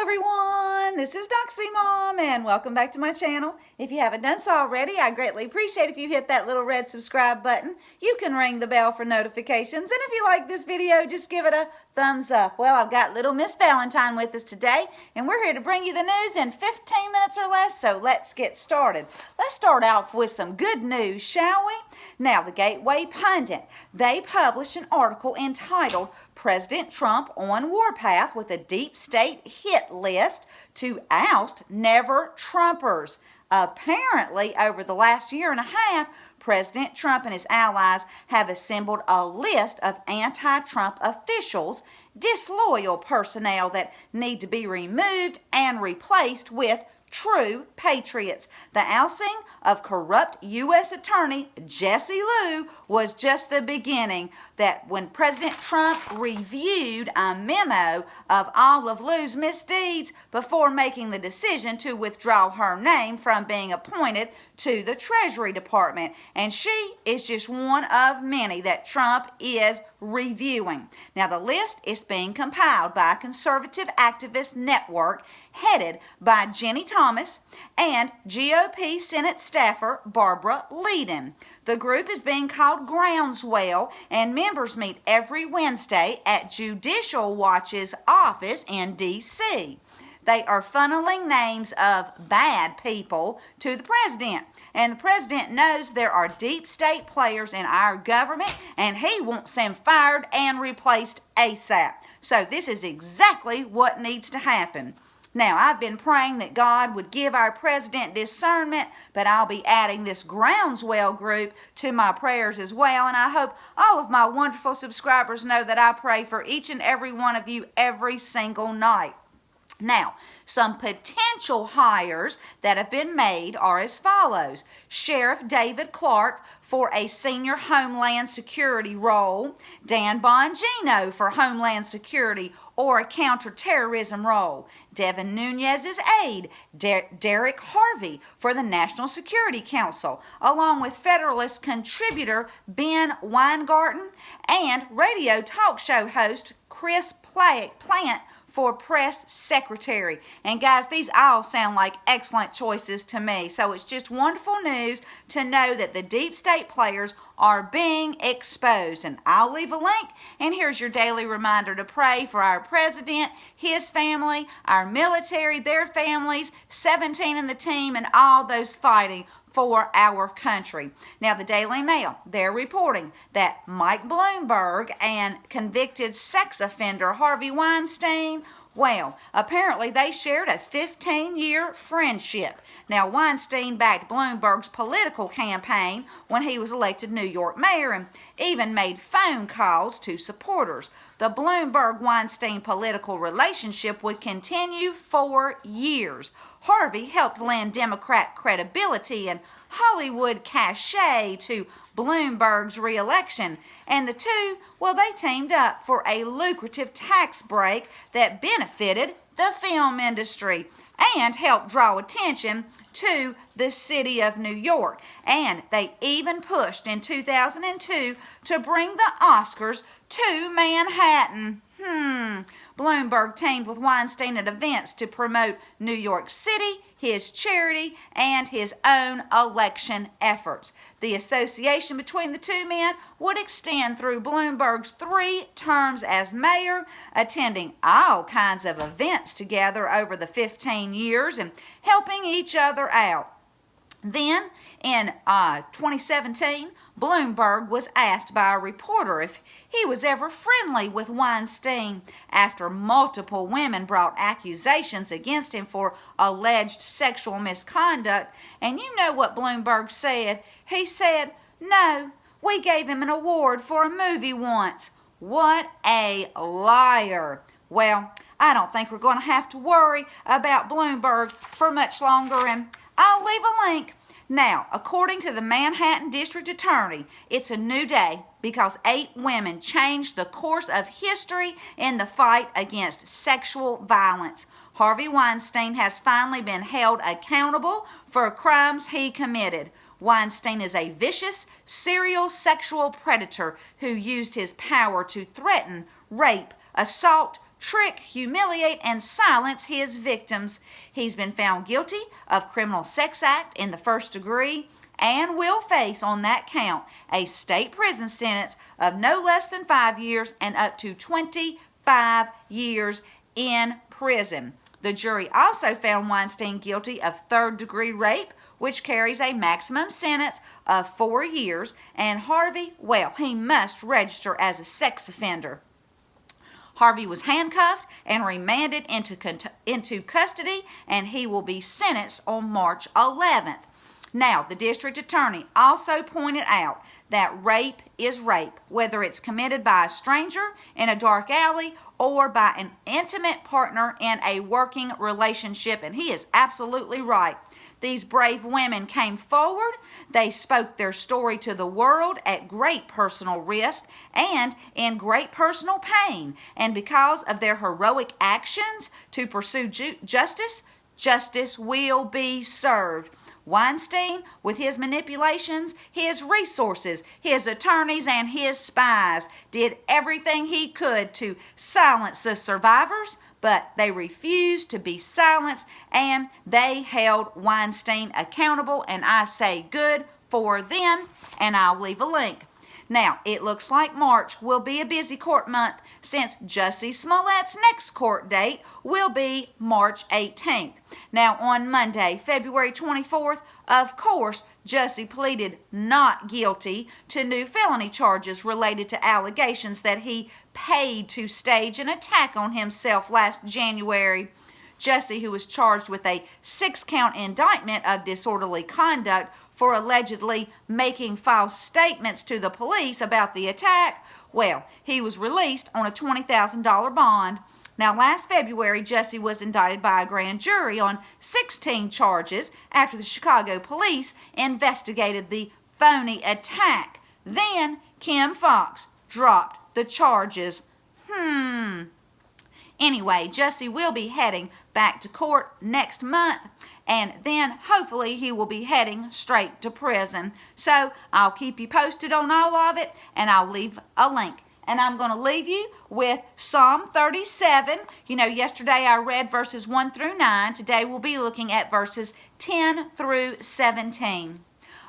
everyone, this is Doxie Mom and welcome back to my channel. If you haven't done so already, I greatly appreciate if you hit that little red subscribe button. You can ring the bell for notifications, and if you like this video, just give it a thumbs up. Well, I've got little Miss Valentine with us today, and we're here to bring you the news in 15 minutes or less, so let's get started. Let's start off with some good news, shall we? Now, the Gateway Pundit, they published an article entitled President Trump on Warpath with a deep state hit list to oust never-Trumpers. Apparently, over the last year and a half, President Trump and his allies have assembled a list of anti-Trump officials, disloyal personnel that need to be removed and replaced with true patriots. The ousting of corrupt U.S. Attorney Jussie was just the beginning. That when President Trump reviewed a memo of all of Lou's misdeeds before making the decision to withdraw her name from being appointed to the Treasury Department. And she is just one of many that Trump is reviewing. Now, the list is being compiled by a conservative activist network headed by Jenny Thomas and GOP Senate staffer Barbara Leiden. The group is being called Groundswell, and members meet every Wednesday at Judicial Watch's office in D.C. They are funneling names of bad people to the president. And the president knows there are deep state players in our government, and he wants them fired and replaced ASAP. So this is exactly what needs to happen. Now, I've been praying that God would give our president discernment, but I'll be adding this Groundswell group to my prayers as well, and I hope all of my wonderful subscribers know that I pray for each and every one of you every single night. Now, some potential hires that have been made are as follows. Sheriff David Clark for a senior Homeland Security role, Dan Bongino for Homeland Security or a counterterrorism role, Devin Nunes's aide, Derek Harvey for the National Security Council, along with Federalist contributor Ben Weingarten and radio talk show host Chris Plant for press secretary. And guys, these all sound like excellent choices to me. So it's just wonderful news to know that the deep state players are being exposed. And I'll leave a link. And here's your daily reminder to pray for our president, his family, our military, their families, 17 in the team, and all those fighting for our country. Now, the Daily Mail, they're reporting that Mike Bloomberg and convicted sex offender Harvey Weinstein, well, apparently they shared a 15-year friendship. Now, Weinstein backed Bloomberg's political campaign when he was elected New York mayor and even made phone calls to supporters. The Bloomberg-Weinstein political relationship would continue for years. Harvey helped lend Democrat credibility and Hollywood cachet to Bloomberg's re-election, and the two, well, they teamed up for a lucrative tax break that benefited the film industry and helped draw attention to the city of New York. And they even pushed in 2002 to bring the Oscars to Manhattan. Bloomberg teamed with Weinstein at events to promote New York City, his charity, and his own election efforts. The association between the two men would extend through Bloomberg's 3 terms as mayor, attending all kinds of events together over the 15 years and helping each other out. Then, in 2017, Bloomberg was asked by a reporter if he was ever friendly with Weinstein after multiple women brought accusations against him for alleged sexual misconduct. And you know what Bloomberg said? He said, "No, we gave him an award for a movie once." What a liar. Well, I don't think we're going to have to worry about Bloomberg for much longer, and I'll leave a link. Now, according to the Manhattan District Attorney, it's a new day because 8 women changed the course of history in the fight against sexual violence. Harvey Weinstein has finally been held accountable for crimes he committed. Weinstein is a vicious, serial sexual predator who used his power to threaten, rape, assault, trick, humiliate, and silence his victims. He's been found guilty of criminal sex act in the first degree and will face on that count a state prison sentence of no less than 5 years and up to 25 years in prison. The jury also found Weinstein guilty of third-degree rape, which carries a maximum sentence of 4 years, and Harvey, well, he must register as a sex offender. Harvey was handcuffed and remanded into custody, and he will be sentenced on March 11th. Now, the district attorney also pointed out that rape is rape, whether it's committed by a stranger in a dark alley or by an intimate partner in a working relationship, and he is absolutely right. These brave women came forward. They spoke their story to the world at great personal risk and in great personal pain. And because of their heroic actions to pursue justice, justice will be served. Weinstein, with his manipulations, his resources, his attorneys, and his spies, did everything he could to silence the survivors, but they refused to be silenced, and they held Weinstein accountable, and I say good for them, and I'll leave a link. Now, it looks like March will be a busy court month since Jussie Smollett's next court date will be March 18th. Now, on Monday, February 24th, of course, Jussie pleaded not guilty to new felony charges related to allegations that he paid to stage an attack on himself last January. Jussie, who was charged with a 6-count indictment of disorderly conduct for allegedly making false statements to the police about the attack, well, he was released on a $20,000 bond. Now, last February, Jussie was indicted by a grand jury on 16 charges after the Chicago police investigated the phony attack. Then, Kim Foxx dropped the charges. Anyway, Jussie will be heading back to court next month, and then hopefully he will be heading straight to prison. So I'll keep you posted on all of it, and I'll leave a link. And I'm going to leave you with Psalm 37. You know, yesterday I read verses 1 through 9. Today we'll be looking at verses 10 through 17.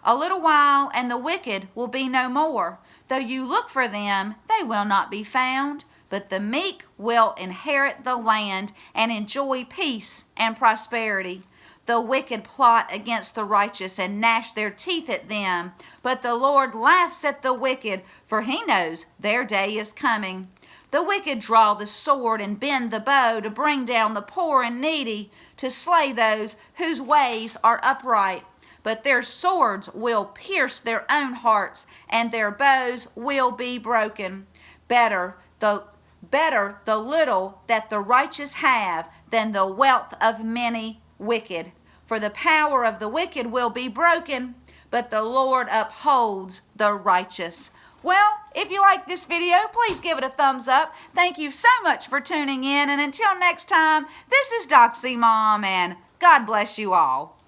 A little while, and the wicked will be no more. Though you look for them, they will not be found. But the meek will inherit the land and enjoy peace and prosperity. The wicked plot against the righteous and gnash their teeth at them. But the Lord laughs at the wicked, for he knows their day is coming. The wicked draw the sword and bend the bow to bring down the poor and needy, to slay those whose ways are upright. But their swords will pierce their own hearts, and their bows will be broken. Better the little that the righteous have than the wealth of many wicked. For the power of the wicked will be broken, but the Lord upholds the righteous. Well, if you like this video, please give it a thumbs up. Thank you so much for tuning in, and until next time, this is Doxy Mom, and God bless you all.